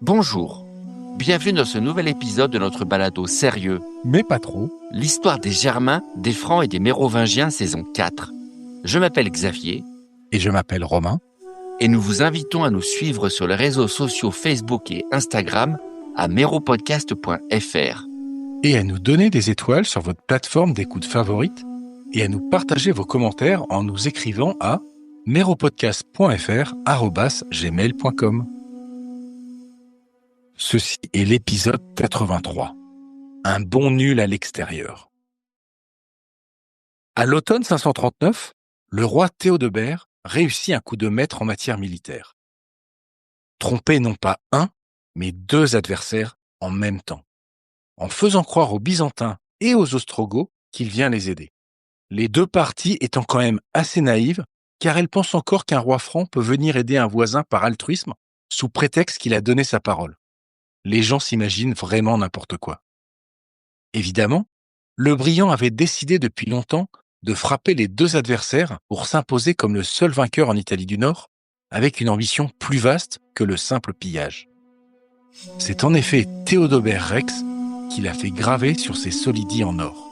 Bonjour, bienvenue dans ce nouvel épisode de notre balado sérieux. Mais pas trop. L'histoire des Germains, des Francs et des Mérovingiens, saison 4. Je m'appelle Xavier. Et je m'appelle Romain. Et nous vous invitons à nous suivre sur les réseaux sociaux Facebook et Instagram à meropodcast.fr. Et à nous donner des étoiles sur votre plateforme d'écoute favorite et à nous partager vos commentaires en nous écrivant à meropodcast.fr@gmail.com. Ceci est l'épisode 83. Un bon nul à l'extérieur. À l'automne 539, le roi Théodebert réussit un coup de maître en matière militaire. Tromper non pas un, mais deux adversaires en même temps, en faisant croire aux Byzantins et aux Ostrogoths qu'il vient les aider. Les deux parties étant quand même assez naïves, car elles pensent encore qu'un roi franc peut venir aider un voisin par altruisme, sous prétexte qu'il a donné sa parole. Les gens s'imaginent vraiment n'importe quoi. Évidemment, le brillant avait décidé depuis longtemps de frapper les deux adversaires pour s'imposer comme le seul vainqueur en Italie du Nord, avec une ambition plus vaste que le simple pillage. C'est en effet Théodebert Rex qui l'a fait graver sur ses solidis en or.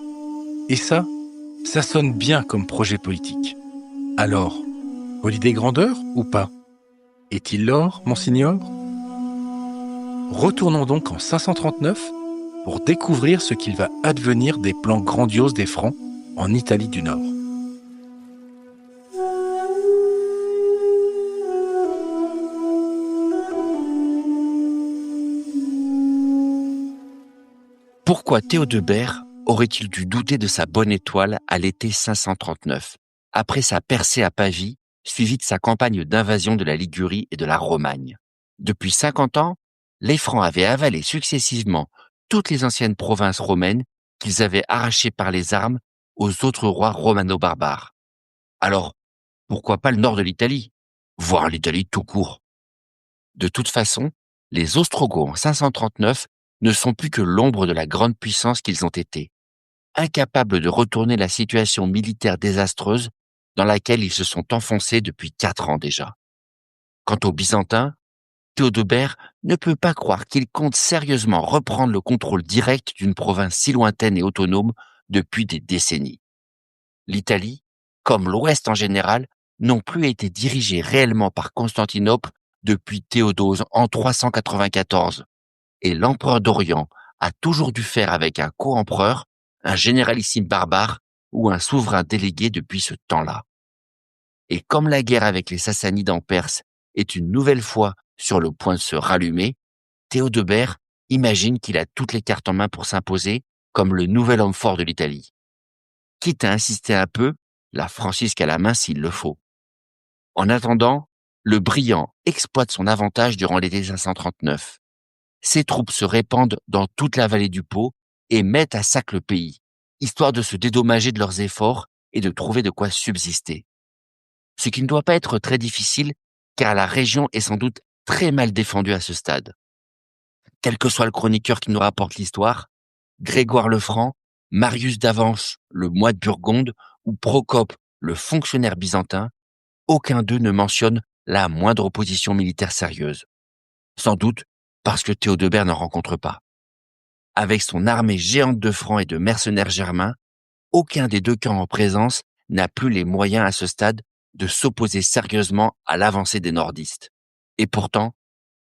Et ça sonne bien comme projet politique. Alors, holiday grandeur ou pas? Est-il l'or, monseigneur? Retournons donc en 539 pour découvrir ce qu'il va advenir des plans grandioses des Francs en Italie du Nord. Pourquoi Théodebert aurait-il dû douter de sa bonne étoile à l'été 539, après sa percée à Pavie, suivie de sa campagne d'invasion de la Ligurie et de la Romagne? Depuis 50 ans, les Francs avaient avalé successivement toutes les anciennes provinces romaines qu'ils avaient arrachées par les armes aux autres rois romano-barbares. Alors, pourquoi pas le nord de l'Italie, voire l'Italie tout court? De toute façon, les Ostrogoths en 539 ne sont plus que l'ombre de la grande puissance qu'ils ont été, incapables de retourner la situation militaire désastreuse dans laquelle ils se sont enfoncés depuis 4 ans déjà. Quant aux Byzantins, Théodebert ne peut pas croire qu'il compte sérieusement reprendre le contrôle direct d'une province si lointaine et autonome depuis des décennies. L'Italie, comme l'Ouest en général, n'ont plus été dirigés réellement par Constantinople depuis Théodose en 394, et l'empereur d'Orient a toujours dû faire avec un co-empereur, un généralissime barbare ou un souverain délégué depuis ce temps-là. Et comme la guerre avec les Sassanides en Perse est une nouvelle fois sur le point de se rallumer, Théodebert imagine qu'il a toutes les cartes en main pour s'imposer comme le nouvel homme fort de l'Italie. Quitte à insister un peu, la Francisque à la main s'il le faut. En attendant, le brillant exploite son avantage durant l'été 539. Ses troupes se répandent dans toute la vallée du Pô et mettent à sac le pays, histoire de se dédommager de leurs efforts et de trouver de quoi subsister. Ce qui ne doit pas être très difficile, car la région est sans doute très mal défendue à ce stade. Quel que soit le chroniqueur qui nous rapporte l'histoire, Grégoire le Franc, Marius d'Avance, le moine de Burgonde, ou Procope, le fonctionnaire byzantin, aucun d'eux ne mentionne la moindre opposition militaire sérieuse. Sans doute parce que Théodebert n'en rencontre pas. Avec son armée géante de Francs et de mercenaires germains, aucun des deux camps en présence n'a plus les moyens à ce stade de s'opposer sérieusement à l'avancée des nordistes. Et pourtant,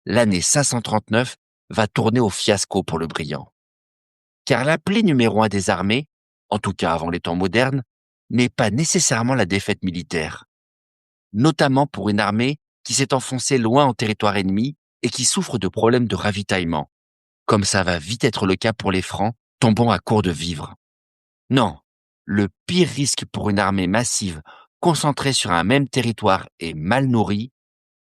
l'année 539 va tourner au fiasco pour le brillant. Car l'appelé numéro 1 des armées, en tout cas avant les temps modernes, n'est pas nécessairement la défaite militaire. Notamment pour une armée qui s'est enfoncée loin en territoire ennemi et qui souffre de problèmes de ravitaillement, comme ça va vite être le cas pour les Francs, tombant à court de vivres. Non, le pire risque pour une armée massive, concentrée sur un même territoire et mal nourrie,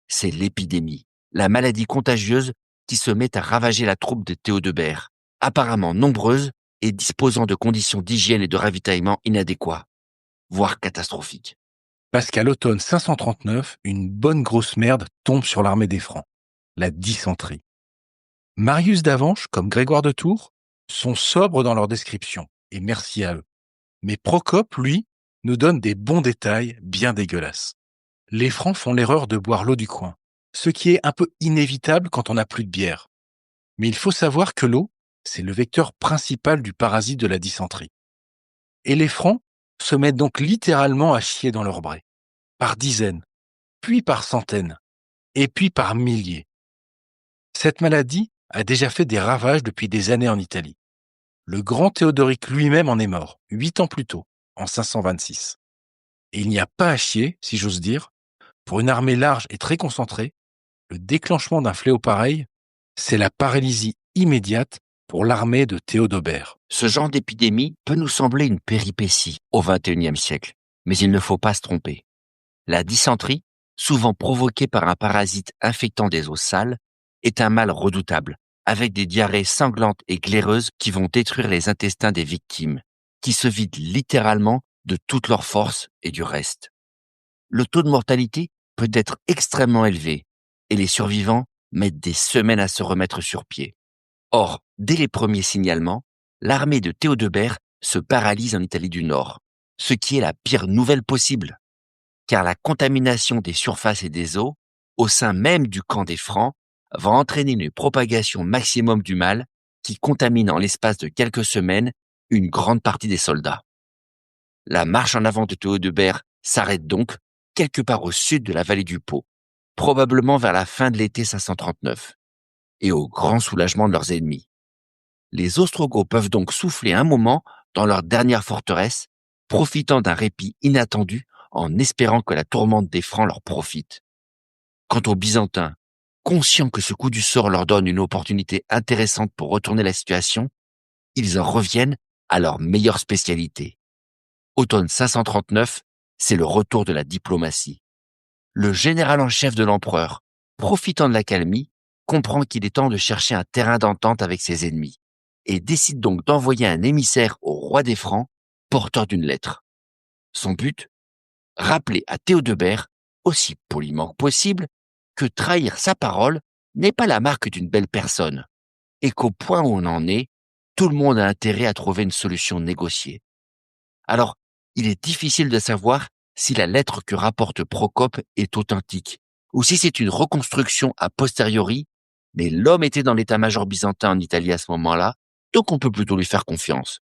c'est l'épidémie, la maladie contagieuse qui se met à ravager la troupe de Théodebert, apparemment nombreuse et disposant de conditions d'hygiène et de ravitaillement inadéquats, voire catastrophiques. Parce qu'à l'automne 539, une bonne grosse merde tombe sur l'armée des Francs, la dysenterie. Marius d'Avanches, comme Grégoire de Tours, sont sobres dans leur description, et merci à eux. Mais Procope, lui, nous donne des bons détails bien dégueulasses. Les Francs font l'erreur de boire l'eau du coin, ce qui est un peu inévitable quand on n'a plus de bière. Mais il faut savoir que l'eau, c'est le vecteur principal du parasite de la dysenterie. Et les Francs se mettent donc littéralement à chier dans leur brais, par dizaines, puis par centaines, et puis par milliers. Cette maladie a déjà fait des ravages depuis des années en Italie. Le grand Théodoric lui-même en est mort, 8 ans plus tôt, en 526. Et il n'y a pas à chier, si j'ose dire, pour une armée large et très concentrée, le déclenchement d'un fléau pareil, c'est la paralysie immédiate pour l'armée de Théodobert. Ce genre d'épidémie peut nous sembler une péripétie au XXIe siècle, mais il ne faut pas se tromper. La dysenterie, souvent provoquée par un parasite infectant des eaux sales, est un mal redoutable, avec des diarrhées sanglantes et glaireuses qui vont détruire les intestins des victimes, qui se vident littéralement de toute leur force et du reste. Le taux de mortalité peut être extrêmement élevé, et les survivants mettent des semaines à se remettre sur pied. Or, dès les premiers signalements, l'armée de Théodebert se paralyse en Italie du Nord, ce qui est la pire nouvelle possible, car la contamination des surfaces et des eaux, au sein même du camp des Francs, va entraîner une propagation maximum du mal qui contamine en l'espace de quelques semaines une grande partie des soldats. La marche en avant de Théodebert s'arrête donc quelque part au sud de la vallée du Pô, probablement vers la fin de l'été 539, et au grand soulagement de leurs ennemis. Les Ostrogoths peuvent donc souffler un moment dans leur dernière forteresse, profitant d'un répit inattendu en espérant que la tourmente des Francs leur profite. Quant aux Byzantins, conscients que ce coup du sort leur donne une opportunité intéressante pour retourner la situation, ils en reviennent à leur meilleure spécialité. Automne 539, c'est le retour de la diplomatie. Le général en chef de l'empereur, profitant de l'accalmie, comprend qu'il est temps de chercher un terrain d'entente avec ses ennemis et décide donc d'envoyer un émissaire au roi des Francs, porteur d'une lettre. Son but? Rappeler à Théodebert, aussi poliment que possible, que trahir sa parole n'est pas la marque d'une belle personne et qu'au point où on en est, tout le monde a intérêt à trouver une solution négociée. Alors, il est difficile de savoir si la lettre que rapporte Procope est authentique ou si c'est une reconstruction a posteriori, mais l'homme était dans l'état-major byzantin en Italie à ce moment-là, donc on peut plutôt lui faire confiance.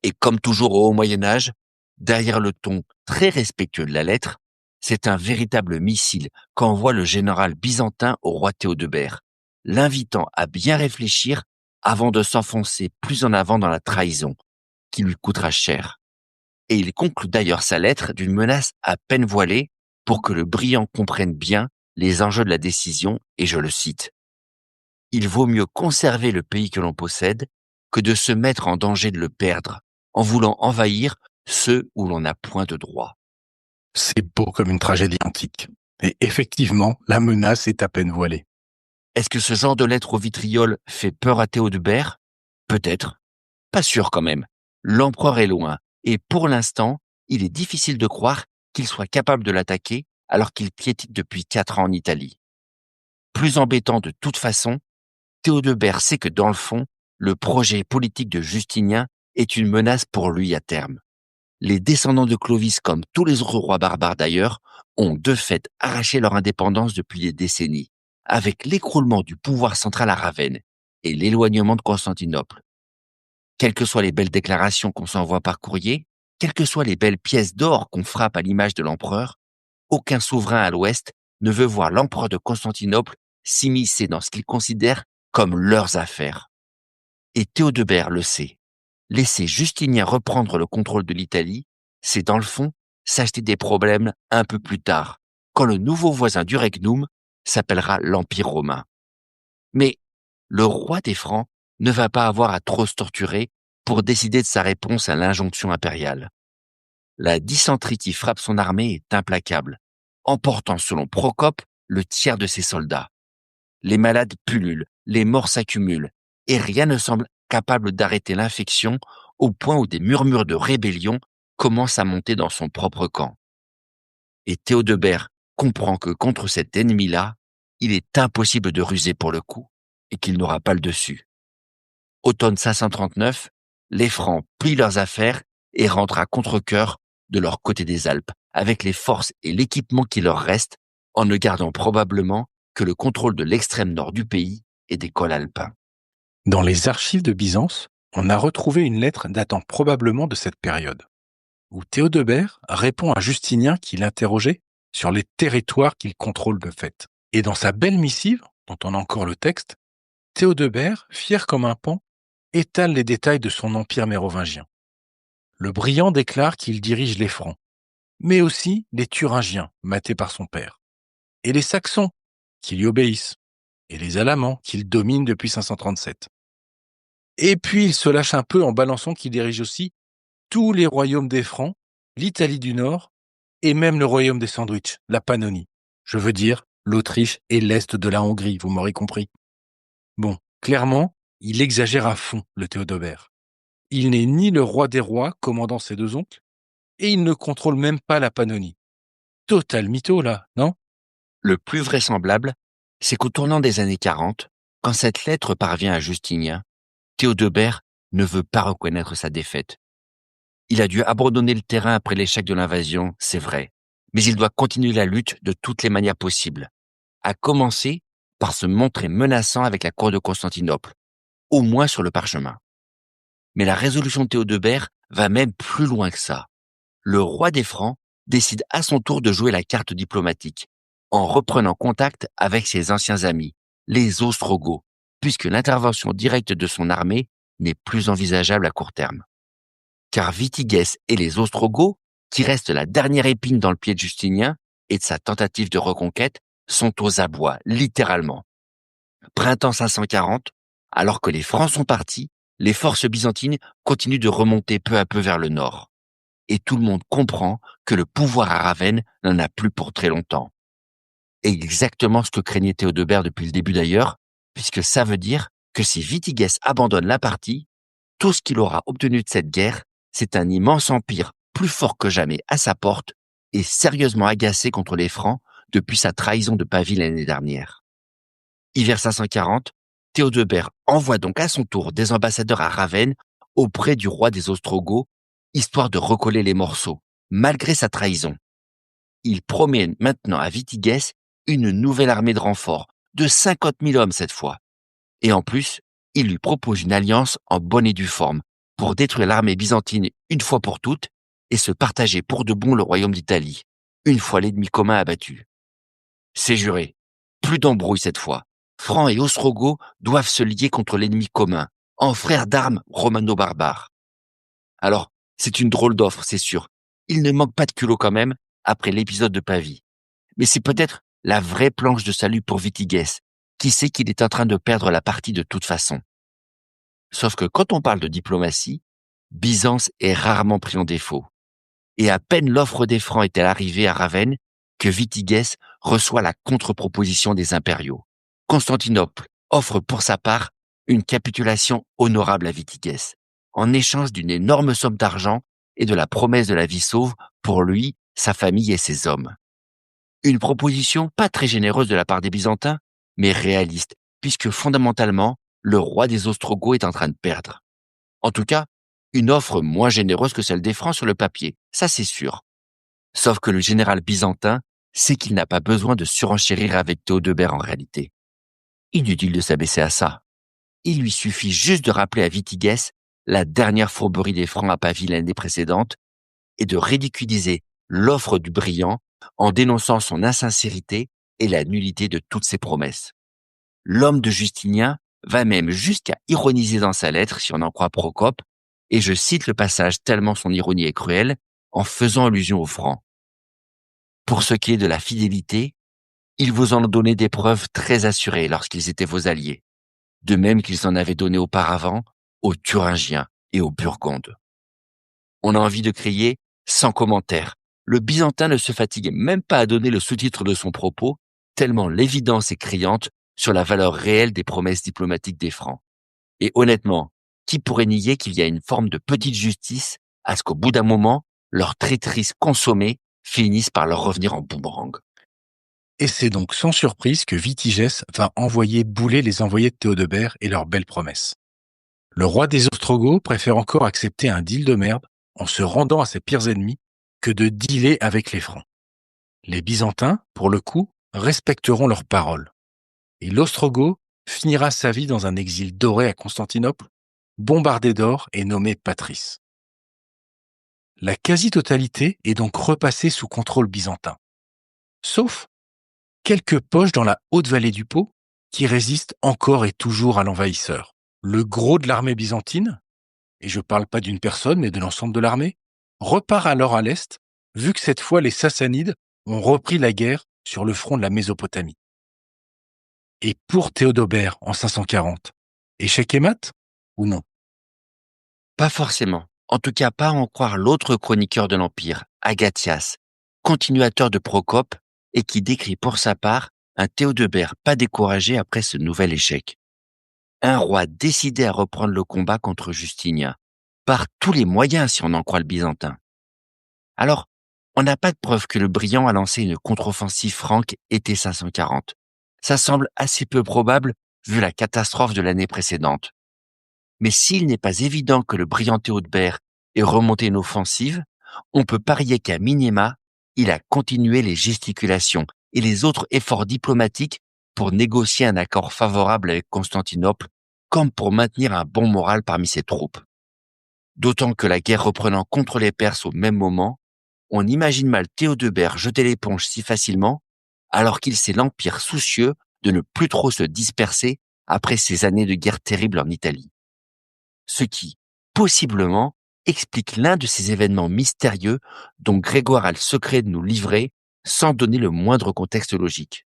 Et comme toujours au Haut-Moyen-Âge, derrière le ton très respectueux de la lettre, c'est un véritable missile qu'envoie le général byzantin au roi Théodebert, l'invitant à bien réfléchir avant de s'enfoncer plus en avant dans la trahison, qui lui coûtera cher. Et il conclut d'ailleurs sa lettre d'une menace à peine voilée pour que le brillant comprenne bien les enjeux de la décision, et je le cite. « Il vaut mieux conserver le pays que l'on possède que de se mettre en danger de le perdre, en voulant envahir ceux où l'on n'a point de droit. » C'est beau comme une tragédie antique. Et effectivement, la menace est à peine voilée. Est-ce que ce genre de lettre au vitriol fait peur à Théodebert? Peut-être. Pas sûr quand même. L'empereur est loin, et pour l'instant, il est difficile de croire qu'il soit capable de l'attaquer alors qu'il piétine depuis 4 ans en Italie. Plus embêtant de toute façon, Théodebert sait que dans le fond, le projet politique de Justinien est une menace pour lui à terme. Les descendants de Clovis, comme tous les autres rois barbares d'ailleurs, ont de fait arraché leur indépendance depuis des décennies, avec l'écroulement du pouvoir central à Ravenne et l'éloignement de Constantinople. Quelles que soient les belles déclarations qu'on s'envoie par courrier, quelles que soient les belles pièces d'or qu'on frappe à l'image de l'empereur, aucun souverain à l'ouest ne veut voir l'empereur de Constantinople s'immiscer dans ce qu'il considère comme leurs affaires. Et Théodebert le sait. Laisser Justinien reprendre le contrôle de l'Italie, c'est dans le fond s'acheter des problèmes un peu plus tard, quand le nouveau voisin du Regnum s'appellera l'Empire romain. Mais le roi des Francs ne va pas avoir à trop se torturer pour décider de sa réponse à l'injonction impériale. La dysenterie qui frappe son armée est implacable, emportant selon Procope le tiers de ses soldats. Les malades pullulent, les morts s'accumulent, et rien ne semble capable d'arrêter l'infection au point où des murmures de rébellion commencent à monter dans son propre camp. Et Théodebert comprend que contre cet ennemi-là, il est impossible de ruser pour le coup, et qu'il n'aura pas le dessus. Automne 539, les Francs plient leurs affaires et rentrent à contre-cœur de leur côté des Alpes, avec les forces et l'équipement qui leur restent, en ne gardant probablement que le contrôle de l'extrême nord du pays et des cols alpins. Dans les archives de Byzance, on a retrouvé une lettre datant probablement de cette période, où Théodebert répond à Justinien qui l'interrogeait sur les territoires qu'il contrôle de fait. Et dans sa belle missive, dont on a encore le texte, Théodebert, fier comme un paon, étale les détails de son empire mérovingien. Le brillant déclare qu'il dirige les Francs, mais aussi les Thuringiens, matés par son père, et les Saxons, qui lui obéissent, et les Alamans, qu'il domine depuis 537. Et puis il se lâche un peu en balançant qu'il dirige aussi tous les royaumes des Francs, l'Italie du Nord, et même le royaume des Sandwiches, la Pannonie. Je veux dire, l'Autriche et l'Est de la Hongrie, vous m'aurez compris. Bon, clairement, il exagère à fond, le Théodobert. Il n'est ni le roi des rois, commandant ses deux oncles, et il ne contrôle même pas la Pannonie. Total mytho, là, non? Le plus vraisemblable, c'est qu'au tournant des années 40, quand cette lettre parvient à Justinien, Théodebert ne veut pas reconnaître sa défaite. Il a dû abandonner le terrain après l'échec de l'invasion, c'est vrai, mais il doit continuer la lutte de toutes les manières possibles, à commencer par se montrer menaçant avec la cour de Constantinople, au moins sur le parchemin. Mais la résolution de Théodebert va même plus loin que ça. Le roi des Francs décide à son tour de jouer la carte diplomatique, en reprenant contact avec ses anciens amis, les Ostrogoths, puisque l'intervention directe de son armée n'est plus envisageable à court terme. Car Vitiges et les Ostrogoths, qui restent la dernière épine dans le pied de Justinien et de sa tentative de reconquête, sont aux abois, littéralement. Printemps 540, alors que les Francs sont partis, les forces byzantines continuent de remonter peu à peu vers le nord. Et tout le monde comprend que le pouvoir à Ravenne n'en a plus pour très longtemps. Et exactement ce que craignait Théodebert depuis le début d'ailleurs, puisque ça veut dire que si Vitiges abandonne la partie, tout ce qu'il aura obtenu de cette guerre, c'est un immense empire plus fort que jamais à sa porte et sérieusement agacé contre les Francs depuis sa trahison de Pavie l'année dernière. Hiver 540, Théodebert envoie donc à son tour des ambassadeurs à Ravenne auprès du roi des Ostrogoths, histoire de recoller les morceaux, malgré sa trahison. Il promet maintenant à Vitiges une nouvelle armée de renfort, de 50 000 hommes cette fois. Et en plus, il lui propose une alliance en bonne et due forme, pour détruire l'armée byzantine une fois pour toutes et se partager pour de bon le royaume d'Italie, une fois l'ennemi commun abattu. C'est juré. Plus d'embrouille cette fois. Francs et Ostrogoths doivent se lier contre l'ennemi commun, en frères d'armes romano-barbares. Alors, c'est une drôle d'offre, c'est sûr. Il ne manque pas de culot quand même, après l'épisode de Pavie. Mais c'est peut-être la vraie planche de salut pour Vitiges, qui sait qu'il est en train de perdre la partie de toute façon. Sauf que quand on parle de diplomatie, Byzance est rarement pris en défaut. Et à peine l'offre des Francs est-elle arrivée à Ravenne que Vitiges reçoit la contre-proposition des impériaux. Constantinople offre pour sa part une capitulation honorable à Vitiges, en échange d'une énorme somme d'argent et de la promesse de la vie sauve pour lui, sa famille et ses hommes. Une proposition pas très généreuse de la part des Byzantins, mais réaliste, puisque fondamentalement, le roi des Ostrogoths est en train de perdre. En tout cas, une offre moins généreuse que celle des Francs sur le papier, ça c'est sûr. Sauf que le général byzantin sait qu'il n'a pas besoin de surenchérir avec Théodebert en réalité. Inutile de s'abaisser à ça. Il lui suffit juste de rappeler à Vitiges la dernière fourberie des Francs à Pavie l'année précédente et de ridiculiser l'offre du brillant en dénonçant son insincérité et la nullité de toutes ses promesses. L'homme de Justinien va même jusqu'à ironiser dans sa lettre, si on en croit Procope, et je cite le passage tellement son ironie est cruelle, en faisant allusion aux Francs. Pour ce qui est de la fidélité, ils vous en ont donné des preuves très assurées lorsqu'ils étaient vos alliés, de même qu'ils en avaient donné auparavant aux Thuringiens et aux Burgondes. On a envie de crier sans commentaire. Le Byzantin ne se fatigue même pas à donner le sous-titre de son propos, tellement l'évidence est criante sur la valeur réelle des promesses diplomatiques des Francs. Et honnêtement, qui pourrait nier qu'il y a une forme de petite justice à ce qu'au bout d'un moment, leurs traîtrises consommées finissent par leur revenir en boomerang. Et c'est donc sans surprise que Vitiges va envoyer bouler les envoyés de Théodebert et leurs belles promesses. Le roi des Ostrogoths préfère encore accepter un deal de merde en se rendant à ses pires ennemis que de dealer avec les Francs. Les Byzantins, pour le coup, respecteront leurs paroles. Et l'Ostrogoth finira sa vie dans un exil doré à Constantinople, bombardé d'or et nommé Patrice. La quasi-totalité est donc repassée sous contrôle byzantin. Sauf quelques poches dans la haute vallée du Pô qui résistent encore et toujours à l'envahisseur. Le gros de l'armée byzantine, et je parle pas d'une personne mais de l'ensemble de l'armée, repart alors à l'est, vu que cette fois les Sassanides ont repris la guerre sur le front de la Mésopotamie. Et pour Théodobert en 540, échec et mat ou non? Pas forcément. En tout cas, pas à en croire l'autre chroniqueur de l'Empire, Agathias, continuateur de Procope, et qui décrit pour sa part un Théodebert pas découragé après ce nouvel échec. Un roi décidé à reprendre le combat contre Justinien, par tous les moyens si on en croit le byzantin. Alors, on n'a pas de preuve que le brillant a lancé une contre-offensive franque été 540. Ça semble assez peu probable vu la catastrophe de l'année précédente. Mais s'il n'est pas évident que le brillant Théodebert ait remonté une offensive, on peut parier qu'à minima, il a continué les gesticulations et les autres efforts diplomatiques pour négocier un accord favorable avec Constantinople, comme pour maintenir un bon moral parmi ses troupes. D'autant que la guerre reprenant contre les Perses au même moment, on imagine mal Théodebert jeter l'éponge si facilement, alors qu'il sait l'Empire soucieux de ne plus trop se disperser après ces années de guerre terrible en Italie. Ce qui, possiblement, explique l'un de ces événements mystérieux dont Grégoire a le secret de nous livrer sans donner le moindre contexte logique.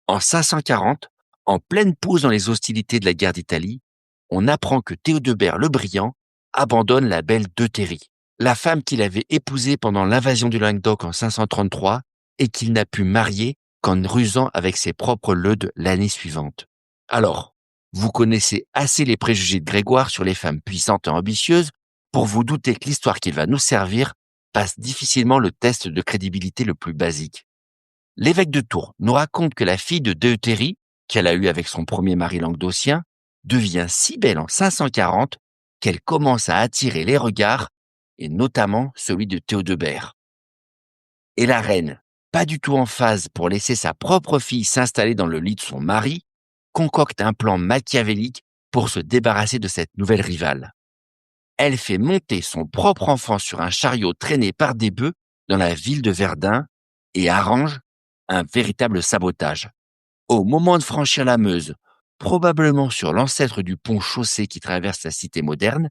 En 540, en pleine pause dans les hostilités de la guerre d'Italie, on apprend que Théodebert le Brillant abandonne la belle Deutérie, la femme qu'il avait épousée pendant l'invasion du Languedoc en 533 et qu'il n'a pu marier qu'en rusant avec ses propres leudes l'année suivante. Alors, vous connaissez assez les préjugés de Grégoire sur les femmes puissantes et ambitieuses pour vous douter que l'histoire qu'il va nous servir passe difficilement le test de crédibilité le plus basique. L'évêque de Tours nous raconte que la fille de Deutérie, qu'elle a eue avec son premier mari languedocien, devient si belle en 540 qu'elle commence à attirer les regards, et notamment celui de Théodebert. Et la reine, pas du tout en phase pour laisser sa propre fille s'installer dans le lit de son mari, concocte un plan machiavélique pour se débarrasser de cette nouvelle rivale. Elle fait monter son propre enfant sur un chariot traîné par des bœufs dans la ville de Verdun et arrange un véritable sabotage. Au moment de franchir la Meuse, probablement sur l'ancêtre du pont chaussé qui traverse la cité moderne,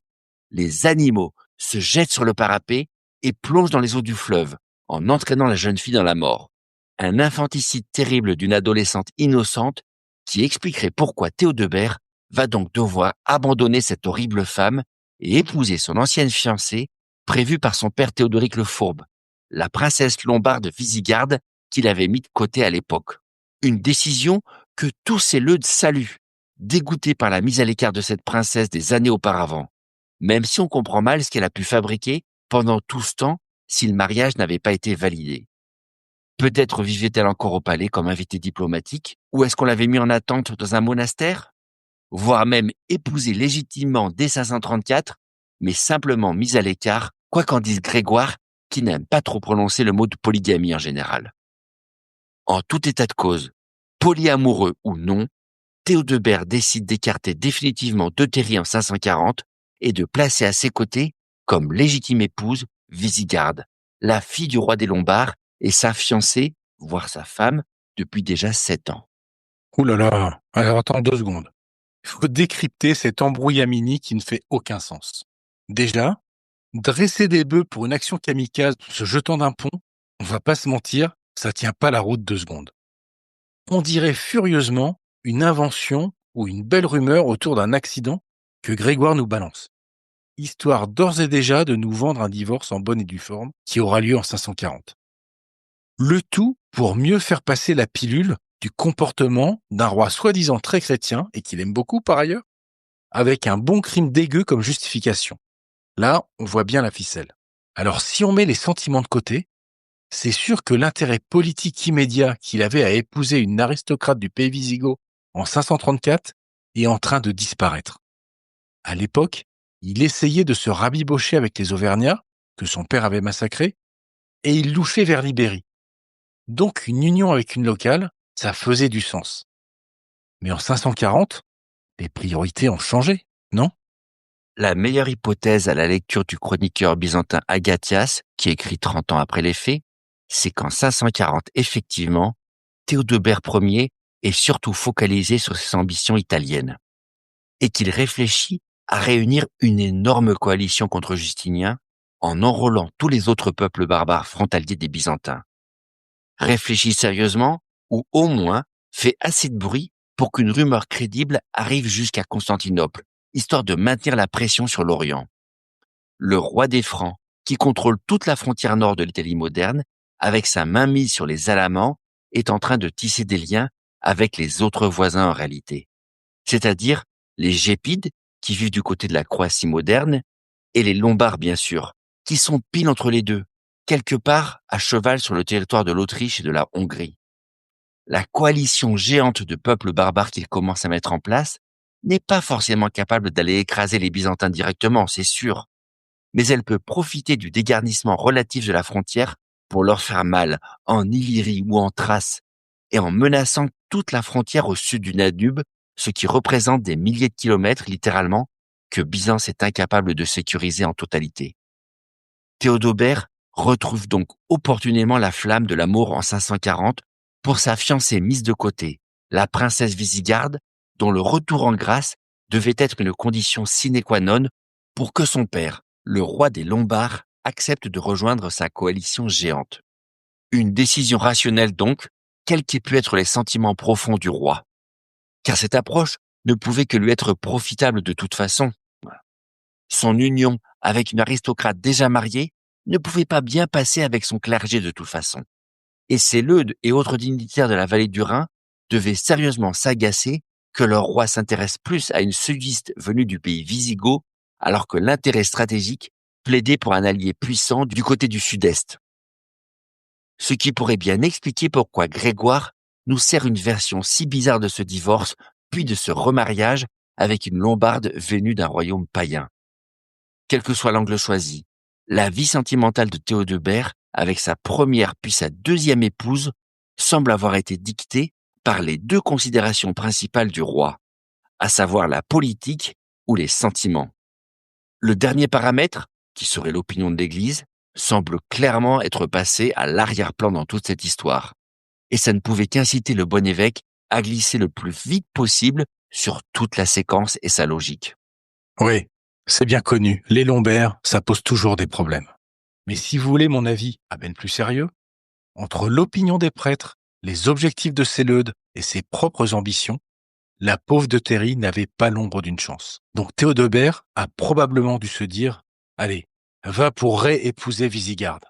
les animaux se jettent sur le parapet et plongent dans les eaux du fleuve, en entraînant la jeune fille dans la mort. Un infanticide terrible d'une adolescente innocente qui expliquerait pourquoi Théodebert va donc devoir abandonner cette horrible femme et épouser son ancienne fiancée, prévue par son père Théodoric le Fourbe, la princesse lombarde Visigarde qu'il avait mis de côté à l'époque. Une décision que tous ces leudes saluent, dégoûtés par la mise à l'écart de cette princesse des années auparavant, même si on comprend mal ce qu'elle a pu fabriquer pendant tout ce temps si le mariage n'avait pas été validé. Peut-être vivait-elle encore au palais comme invitée diplomatique, ou est-ce qu'on l'avait mis en attente dans un monastère? Voire même épousée légitimement dès 534, mais simplement mise à l'écart, quoi qu'en dise Grégoire, qui n'aime pas trop prononcer le mot de polygamie en général. En tout état de cause, polyamoureux ou non, Théodebert décide d'écarter définitivement Deutérie en 540 et de placer à ses côtés, comme légitime épouse, Visigarde, la fille du roi des Lombards et sa fiancée, voire sa femme, depuis déjà 7 ans. Ouh là là, alors attends 2 secondes. Il faut décrypter cet embrouillamini qui ne fait aucun sens. Déjà, dresser des bœufs pour une action kamikaze se jetant d'un pont, on va pas se mentir, ça tient pas la route 2 secondes. On dirait furieusement une invention ou une belle rumeur autour d'un accident que Grégoire nous balance, histoire d'ores et déjà de nous vendre un divorce en bonne et due forme qui aura lieu en 540. Le tout pour mieux faire passer la pilule du comportement d'un roi soi-disant très chrétien, et qu'il aime beaucoup par ailleurs, avec un bon crime dégueu comme justification. Là, on voit bien la ficelle. Alors si on met les sentiments de côté, c'est sûr que l'intérêt politique immédiat qu'il avait à épouser une aristocrate du pays wisigoth en 534 est en train de disparaître. À l'époque, il essayait de se rabibocher avec les Auvergnats, que son père avait massacrés, et il louchait vers l'Ibérie. Donc une union avec une locale, ça faisait du sens. Mais en 540, les priorités ont changé, non? La meilleure hypothèse à la lecture du chroniqueur byzantin Agathias, qui écrit 30 ans après les faits, c'est qu'en 540, effectivement, Théodebert Ier est surtout focalisé sur ses ambitions italiennes et qu'il réfléchit à réunir une énorme coalition contre Justinien en enrôlant tous les autres peuples barbares frontaliers des Byzantins. Réfléchit sérieusement ou au moins fait assez de bruit pour qu'une rumeur crédible arrive jusqu'à Constantinople, histoire de maintenir la pression sur l'Orient. Le roi des Francs, qui contrôle toute la frontière nord de l'Italie moderne, avec sa mainmise sur les Alamans, est en train de tisser des liens avec les autres voisins en réalité. C'est-à-dire les Gépides, qui vivent du côté de la Croatie moderne, et les Lombards bien sûr, qui sont pile entre les deux, quelque part à cheval sur le territoire de l'Autriche et de la Hongrie. La coalition géante de peuples barbares qu'il commence à mettre en place n'est pas forcément capable d'aller écraser les Byzantins directement, c'est sûr, mais elle peut profiter du dégarnissement relatif de la frontière pour leur faire mal en Illyrie ou en Thrace, et en menaçant toute la frontière au sud du Danube, ce qui représente des milliers de kilomètres littéralement que Byzance est incapable de sécuriser en totalité. Théodobert retrouve donc opportunément la flamme de l'amour en 540 pour sa fiancée mise de côté, la princesse Wisigarde, dont le retour en grâce devait être une condition sine qua non pour que son père, le roi des Lombards, accepte de rejoindre sa coalition géante. Une décision rationnelle donc, quels qu'aient pu être les sentiments profonds du roi. Car cette approche ne pouvait que lui être profitable de toute façon. Son union avec une aristocrate déjà mariée ne pouvait pas bien passer avec son clergé de toute façon. Et ces leudes et autres dignitaires de la vallée du Rhin devaient sérieusement s'agacer que leur roi s'intéresse plus à une sudiste venue du pays wisigoth alors que l'intérêt stratégique plaidait pour un allié puissant du côté du sud-est. Ce qui pourrait bien expliquer pourquoi Grégoire nous sert une version si bizarre de ce divorce, puis de ce remariage avec une Lombarde venue d'un royaume païen. Quel que soit l'angle choisi, la vie sentimentale de Théodebert, avec sa première puis sa deuxième épouse, semble avoir été dictée par les deux considérations principales du roi, à savoir la politique ou les sentiments. Le dernier paramètre, qui serait l'opinion de l'Église, semble clairement être passé à l'arrière-plan dans toute cette histoire. Et ça ne pouvait qu'inciter le bon évêque à glisser le plus vite possible sur toute la séquence et sa logique. Oui, c'est bien connu. Les lombaires, ça pose toujours des problèmes. Mais si vous voulez mon avis à peine plus sérieux, entre l'opinion des prêtres, les objectifs de Séleude et ses propres ambitions, la pauvre de Théry n'avait pas l'ombre d'une chance. Donc Théodebert a probablement dû se dire « Allez, va pour réépouser Wisigarde »,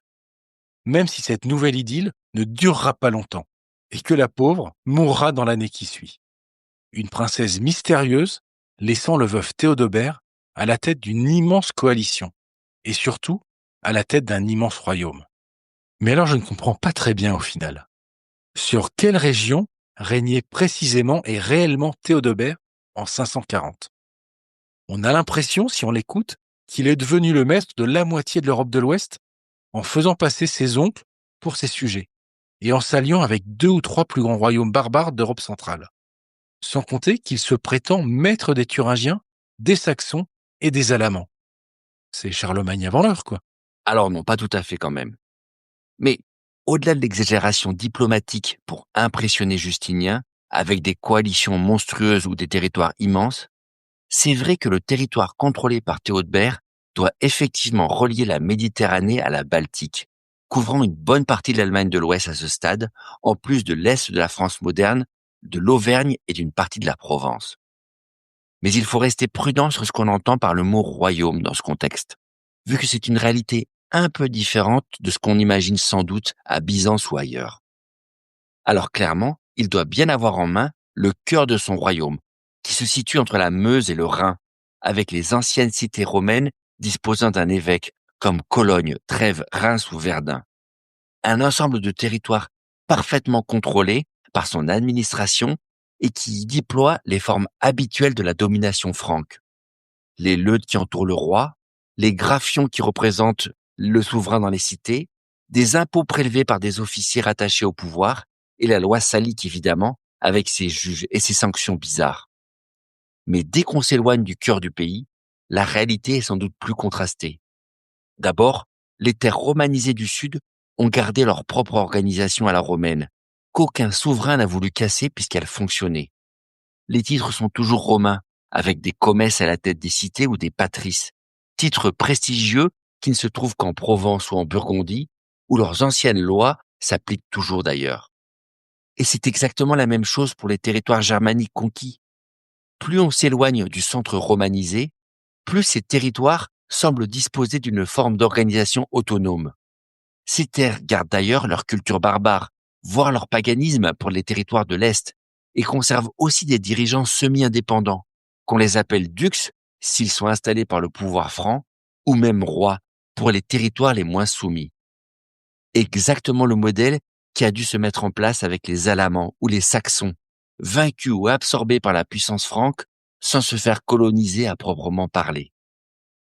même si cette nouvelle idylle ne durera pas longtemps et que la pauvre mourra dans l'année qui suit. Une princesse mystérieuse laissant le veuf Théodebert à la tête d'une immense coalition et surtout à la tête d'un immense royaume. Mais alors je ne comprends pas très bien au final. Sur quelle région régnait précisément et réellement Théodebert en 540? On a l'impression, si on l'écoute, qu'il est devenu le maître de la moitié de l'Europe de l'Ouest en faisant passer ses oncles pour ses sujets et en s'alliant avec 2 ou 3 plus grands royaumes barbares d'Europe centrale. Sans compter qu'il se prétend maître des Thuringiens, des Saxons et des Alamans. C'est Charlemagne avant l'heure, quoi. Alors non, pas tout à fait quand même. Mais au-delà de l'exagération diplomatique pour impressionner Justinien, avec des coalitions monstrueuses ou des territoires immenses, c'est vrai que le territoire contrôlé par Théodebert doit effectivement relier la Méditerranée à la Baltique, couvrant une bonne partie de l'Allemagne de l'Ouest à ce stade, en plus de l'Est de la France moderne, de l'Auvergne et d'une partie de la Provence. Mais il faut rester prudent sur ce qu'on entend par le mot royaume dans ce contexte, vu que c'est une réalité un peu différente de ce qu'on imagine sans doute à Byzance ou ailleurs. Alors clairement, il doit bien avoir en main le cœur de son royaume, qui se situe entre la Meuse et le Rhin, avec les anciennes cités romaines disposant d'un évêque comme Cologne, Trèves, Reims ou Verdun. Un ensemble de territoires parfaitement contrôlés par son administration et qui y déploie les formes habituelles de la domination franque. les leutes qui entourent le roi, les graffions qui représentent le souverain dans les cités, des impôts prélevés par des officiers rattachés au pouvoir, et la loi salique évidemment, avec ses juges et ses sanctions bizarres. Mais dès qu'on s'éloigne du cœur du pays, la réalité est sans doute plus contrastée. D'abord, les terres romanisées du Sud ont gardé leur propre organisation à la romaine, qu'aucun souverain n'a voulu casser puisqu'elle fonctionnait. Les titres sont toujours romains, avec des commesses à la tête des cités ou des patrices, titres prestigieux qui ne se trouvent qu'en Provence ou en Burgondie, où leurs anciennes lois s'appliquent toujours d'ailleurs. Et c'est exactement la même chose pour les territoires germaniques conquis. Plus on s'éloigne du centre romanisé, plus ces territoires semblent disposer d'une forme d'organisation autonome. Ces terres gardent d'ailleurs leur culture barbare, voire leur paganisme pour les territoires de l'Est, et conservent aussi des dirigeants semi-indépendants, qu'on les appelle dux s'ils sont installés par le pouvoir franc, ou même rois pour les territoires les moins soumis. Exactement le modèle qui a dû se mettre en place avec les Alamans ou les Saxons, vaincus ou absorbés par la puissance franque sans se faire coloniser à proprement parler.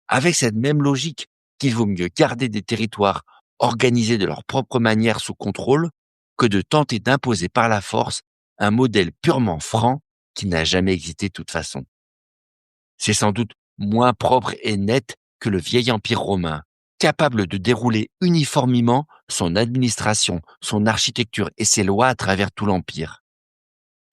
Avec cette même logique qu'il vaut mieux garder des territoires organisés de leur propre manière sous contrôle que de tenter d'imposer par la force un modèle purement franc qui n'a jamais existé de toute façon. C'est sans doute moins propre et net que le vieil empire romain, capable de dérouler uniformément son administration, son architecture et ses lois à travers tout l'empire.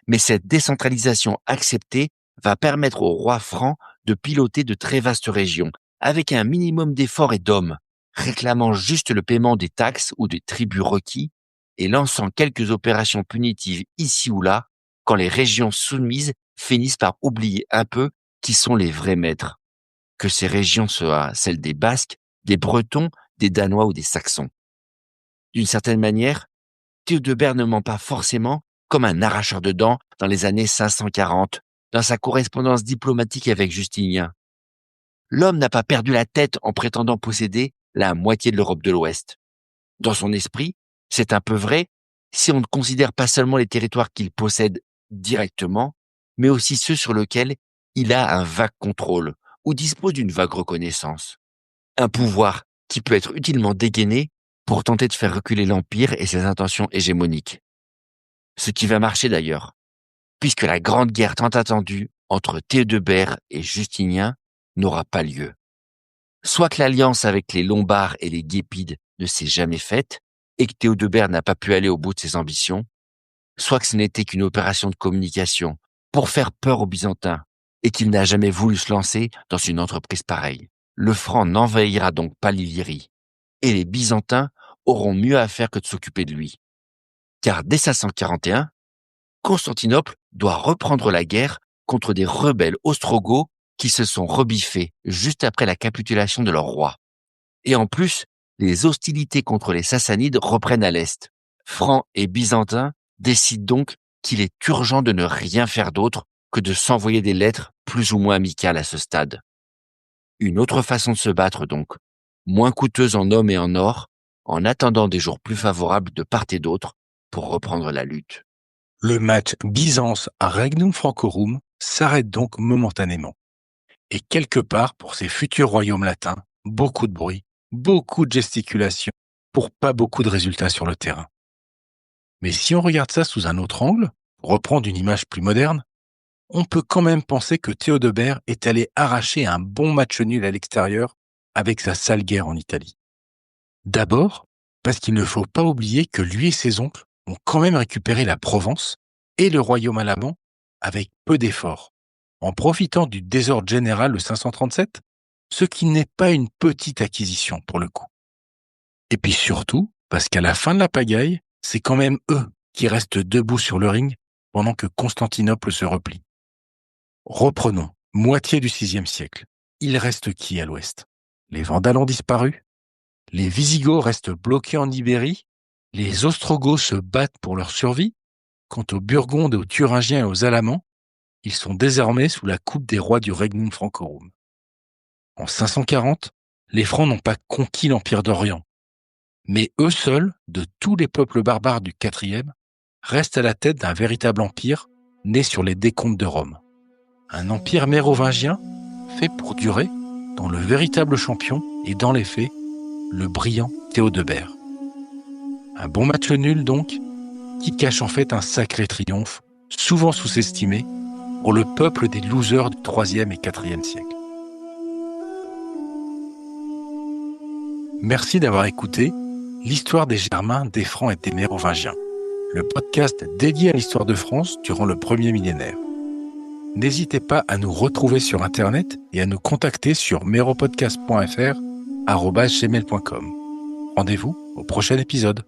Mais cette décentralisation acceptée va permettre au roi franc de piloter de très vastes régions, avec un minimum d'efforts et d'hommes, réclamant juste le paiement des taxes ou des tributs requis et lançant quelques opérations punitives ici ou là, quand les régions soumises finissent par oublier un peu qui sont les vrais maîtres, que ces régions soient celles des Basques, des Bretons, des Danois ou des Saxons. D'une certaine manière, Théodebert ne ment pas forcément comme un arracheur de dents dans les années 540, dans sa correspondance diplomatique avec Justinien. L'homme n'a pas perdu la tête en prétendant posséder la moitié de l'Europe de l'Ouest. Dans son esprit, c'est un peu vrai si on ne considère pas seulement les territoires qu'il possède directement, mais aussi ceux sur lesquels il a un vague contrôle ou dispose d'une vague reconnaissance. Un pouvoir qui peut être utilement dégainé pour tenter de faire reculer l'Empire et ses intentions hégémoniques. Ce qui va marcher d'ailleurs, puisque la grande guerre tant attendue entre Théodebert et Justinien n'aura pas lieu. Soit que l'alliance avec les Lombards et les Guépides ne s'est jamais faite et que Théodebert n'a pas pu aller au bout de ses ambitions, soit que ce n'était qu'une opération de communication pour faire peur aux Byzantins et qu'il n'a jamais voulu se lancer dans une entreprise pareille. Le franc n'envahira donc pas l'Illyrie et les Byzantins auront mieux à faire que de s'occuper de lui. Car dès 541, Constantinople doit reprendre la guerre contre des rebelles ostrogoths qui se sont rebiffés juste après la capitulation de leur roi. Et en plus, les hostilités contre les Sassanides reprennent à l'est. Francs et Byzantins décident donc qu'il est urgent de ne rien faire d'autre que de s'envoyer des lettres plus ou moins amicales à ce stade. Une autre façon de se battre donc, moins coûteuse en hommes et en or, en attendant des jours plus favorables de part et d'autre pour reprendre la lutte. Le match Byzance à Regnum Francorum s'arrête donc momentanément. Et quelque part, pour ces futurs royaumes latins, beaucoup de bruit, beaucoup de gesticulation, pour pas beaucoup de résultats sur le terrain. Mais si on regarde ça sous un autre angle, pour reprendre une image plus moderne, on peut quand même penser que Théodebert est allé arracher un bon match nul à l'extérieur avec sa sale guerre en Italie. D'abord, parce qu'il ne faut pas oublier que lui et ses oncles ont quand même récupéré la Provence et le royaume allemand avec peu d'efforts, en profitant du désordre général de 537, ce qui n'est pas une petite acquisition pour le coup. Et puis surtout, parce qu'à la fin de la pagaille, c'est quand même eux qui restent debout sur le ring pendant que Constantinople se replie. Reprenons, moitié du VIe siècle. Il reste qui à l'ouest? Les Vandales ont disparu, les Wisigoths restent bloqués en Ibérie, les Ostrogoths se battent pour leur survie. Quant aux Burgondes, aux Thuringiens et aux Alamans, ils sont désormais sous la coupe des rois du Regnum Francorum. En 540, les Francs n'ont pas conquis l'Empire d'Orient, mais eux seuls, de tous les peuples barbares du IVe, restent à la tête d'un véritable empire né sur les décombres de Rome. Un empire mérovingien fait pour durer, dont le véritable champion est dans les faits le brillant Théo Debert. Un bon match nul donc, qui cache en fait un sacré triomphe, souvent sous-estimé, pour le peuple des losers du 3e et 4e siècle. Merci d'avoir écouté l'histoire des Germains, des Francs et des Mérovingiens, le podcast dédié à l'histoire de France durant le premier millénaire. N'hésitez pas à nous retrouver sur Internet et à nous contacter sur meropodcast.fr@gmail.com. Rendez-vous au prochain épisode.